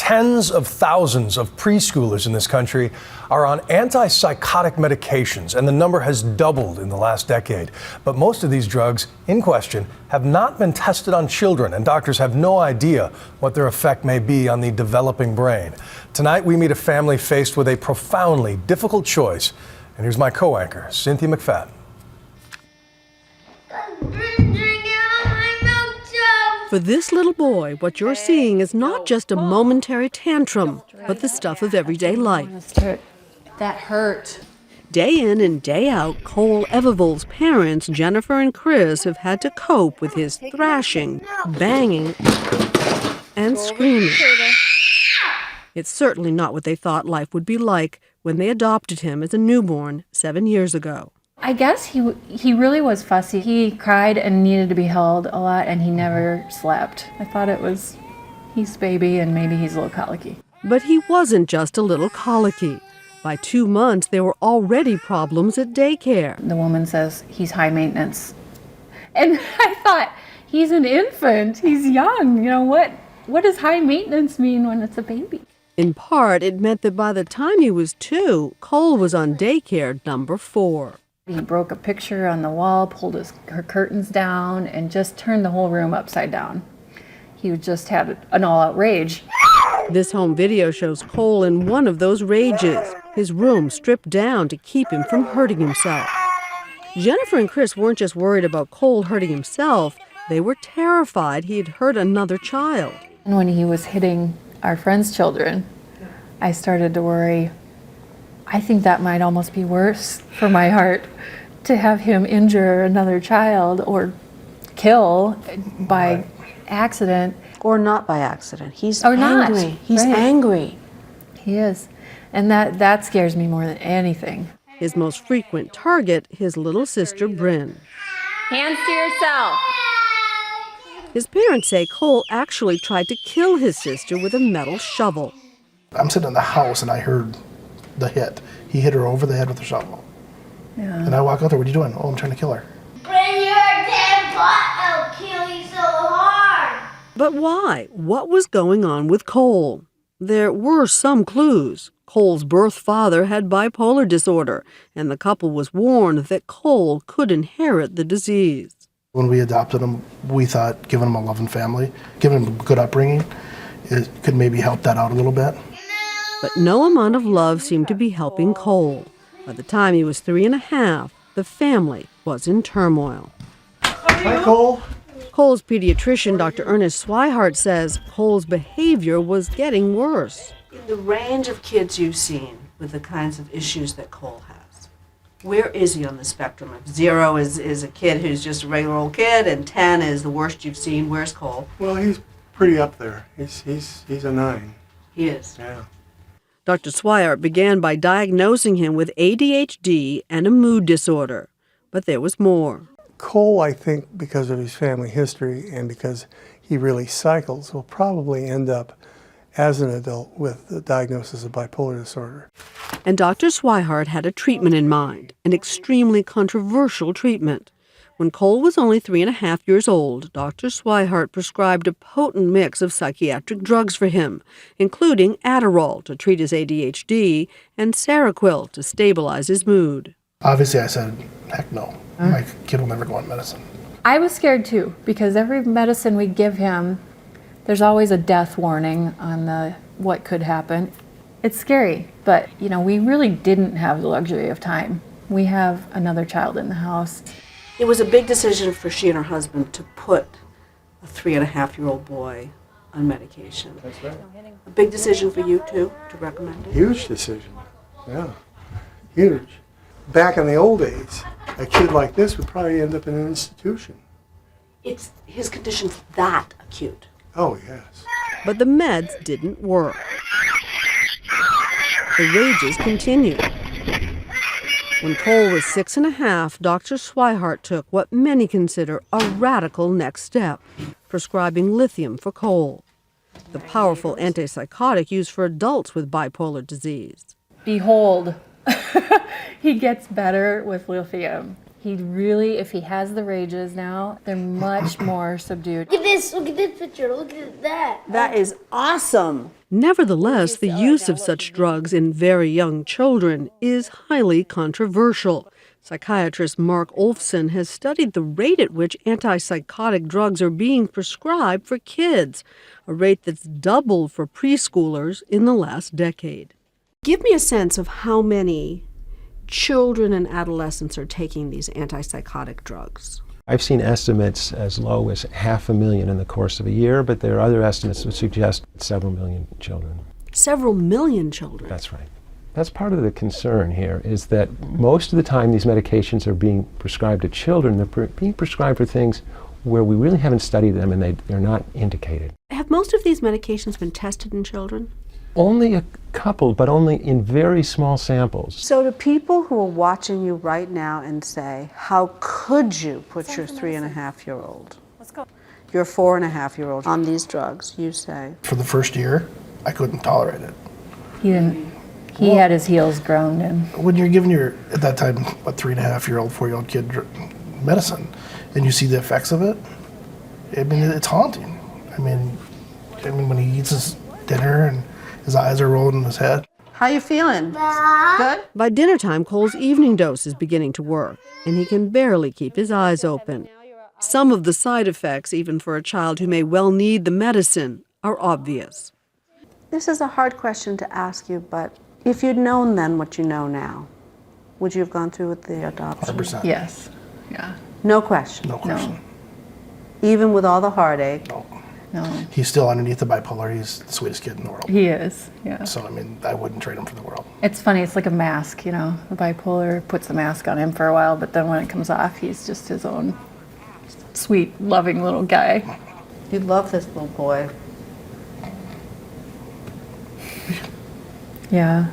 Tens of thousands of preschoolers in this country are on anti-psychotic medications, and the number has doubled in the last decade. But most of these drugs in question have not been tested on children, and doctors have no idea what their effect may be on the developing brain. Tonight, we meet a family faced with a profoundly difficult choice. And here's my co-anchor, Cynthia McFadden. For this little boy, what you're seeing is not just a momentary tantrum, but the stuff of everyday life. That hurt. Day in and day out, Cole Evervold's parents, Jennifer and Chris, have had to cope with his thrashing, banging, and screaming. It's certainly not what they thought life would be like when they adopted him as a newborn 7 years ago. I guess he really was fussy. He cried and needed to be held a lot, and he never slept. I thought it was he's baby and maybe he's a little colicky. But he wasn't just a little colicky. By 2 months, there were already problems at daycare. The woman says he's high maintenance. And I thought, he's an infant. He's young. You know, what does high maintenance mean when it's a baby? In part, it meant that by the time he was 2, Cole was on daycare number 4. He broke a picture on the wall, pulled her curtains down, and just turned the whole room upside down. He just had an all-out rage. This home video shows Cole in one of those rages, his room stripped down to keep him from hurting himself. Jennifer and Chris weren't just worried about Cole hurting himself, they were terrified he had hurt another child. And when he was hitting our friends' children, I started to worry. I think that might almost be worse for my heart, to have him injure another child or kill by accident. Or not by accident. He's or angry. Not. He's angry. He is. And that scares me more than anything. His most frequent target, his little sister, Bryn. Hands to yourself. His parents say Cole actually tried to kill his sister with a metal shovel. I'm sitting in the house and I heard the hit. He hit her over the head with a shovel. Yeah. And I walk out there, what are you doing? Oh, I'm trying to kill her. Bring your damn butt, I'll kill you so hard. But why? What was going on with Cole? There were some clues. Cole's birth father had bipolar disorder, and the couple was warned that Cole could inherit the disease. When we adopted him, we thought giving him a loving family, giving him a good upbringing, it could maybe help that out a little bit. But no amount of love seemed to be helping Cole. By the time he was 3.5, the family was in turmoil. Hi, Cole. Cole's pediatrician, Dr. Ernest Swihart, says Cole's behavior was getting worse. In the range of kids you've seen with the kinds of issues that Cole has, where is he on the spectrum? If 0 is a kid who's just a regular old kid and 10 is the worst you've seen, where's Cole? Well, he's pretty up there. He's a 9. He is. Yeah. Dr. Swihart began by diagnosing him with ADHD and a mood disorder. But there was more. Cole, I think, because of his family history and because he really cycles, will probably end up as an adult with the diagnosis of bipolar disorder. And Dr. Swihart had a treatment in mind, an extremely controversial treatment. When Cole was only 3.5 years old, Dr. Swihart prescribed a potent mix of psychiatric drugs for him, including Adderall to treat his ADHD and Seroquel to stabilize his mood. Obviously, I said, heck no. My kid will never go on medicine. I was scared too, because every medicine we give him, there's always a death warning on what could happen. It's scary, but we really didn't have the luxury of time. We have another child in the house. It was a big decision for she and her husband to put a 3.5-year-old boy on medication. That's right. A big decision for you, too, to recommend it? Huge decision. Yeah. Huge. Back in the old days, a kid like this would probably end up in an institution. It's his condition's that acute. Oh, yes. But the meds didn't work. The rages continued. When Cole was 6.5, Dr. Swihart took what many consider a radical next step, prescribing lithium for Cole, the powerful antipsychotic used for adults with bipolar disease. Behold, he gets better with lithium. He really, if he has the rages now, they're much more subdued. Look at this picture, look at that. That is awesome. Nevertheless, the use of such drugs in very young children is highly controversial. Psychiatrist Mark Olfson has studied the rate at which antipsychotic drugs are being prescribed for kids, a rate that's doubled for preschoolers in the last decade. Give me a sense of how many children and adolescents are taking these antipsychotic drugs. I've seen estimates as low as 500,000 in the course of a year, but there are other estimates that suggest several million children. Several million children. That's right. That's part of the concern here, is that most of the time these medications are being prescribed to children. They're being prescribed for things where we really haven't studied them and they're not indicated. Have most of these medications been tested in children? Only a couple, but only in very small samples. So to people who are watching you right now and say, how could you put your 3.5-year-old, your 4.5-year-old on these drugs, you say? For the first year, I couldn't tolerate it. He had his heels ground in. When you're giving your, at that time, a 3.5-year-old, 4-year-old kid medicine, and you see the effects of it, I mean, it's haunting. I mean when he eats his dinner and his eyes are rolling in his head. How you feeling? Good? By dinner time, Cole's evening dose is beginning to work, and he can barely keep his eyes open. Some of the side effects, even for a child who may well need the medicine, are obvious. This is a hard question to ask you, but if you'd known then what you know now, would you have gone through with the adoption? 100%. Yes. Yeah. No question. No question. Even with all the heartache. No. No. He's still underneath the bipolar. He's the sweetest kid in the world. He is. Yeah. So, I mean, I wouldn't trade him for the world. It's funny. It's like a mask, you know. The bipolar puts a mask on him for a while, but then when it comes off, he's just his own sweet, loving little guy. You love this little boy. Yeah.